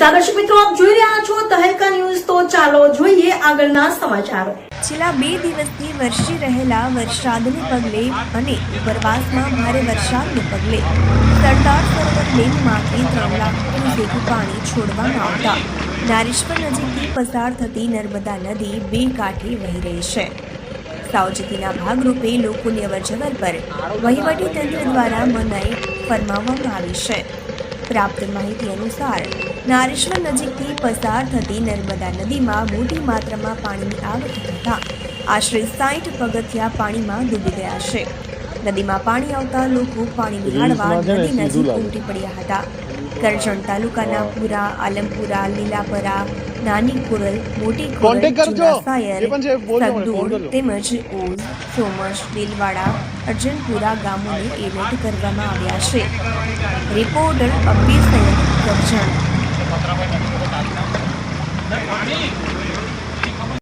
નમસ્કાર દર્શક મિત્રો, આપ જોઈ રહ્યા છો તહેલકા ન્યૂઝ। તો ચાલો જોઈએ આગળના સમાચારો। છેલ્લા 2 દિવસથી વરસી રહેલા વરસાદને પગલે અને ઉપરવાસમાં ભારે વરસાદને પગલે સરદાર સરોવર ડેમમાંથી 3 લાખ ક્યુસેક પાણી છોડવામાં આવતા નારેશ્વર નજીકથી પસાર થતી નર્મદા નદી બે કાંઠે વહી રહી છે। સાવચેતીના ભાગરૂપે લોકોની અવરજવર પર વહીવટીતંત્ર દ્વારા મનાઈ ફરમાવવામાં આવી છે। પ્રાપ્ત માહિતી અનુસાર નારેશ્વર નજીકથી પસાર થતી નર્મદા નદીમાં મોટી માત્રામાં પાણીની આવક થતાં આશરે 60 પગથિયા પાણીમાં ડૂબી ગયા છે। નદીમાં પાણી આવતા લોકો પાણી નિહાળવા નદી નજીક ઉમટી પડ્યા હતા। કરજણ તાલુકાના પુરા, આલમપુરા, લીલાપરા, નાની કોરલ, મોટી કોરલ, જુનાસાયર, સગદોડ તેમજ ઓઝ, સોમશ, દેલવાડા, અર્જનપુરા ગામોને એલર્ટ કરવામાં આવ્યા છે। રિપોર્ટર અબ્બી સૈયદ, કરજણ।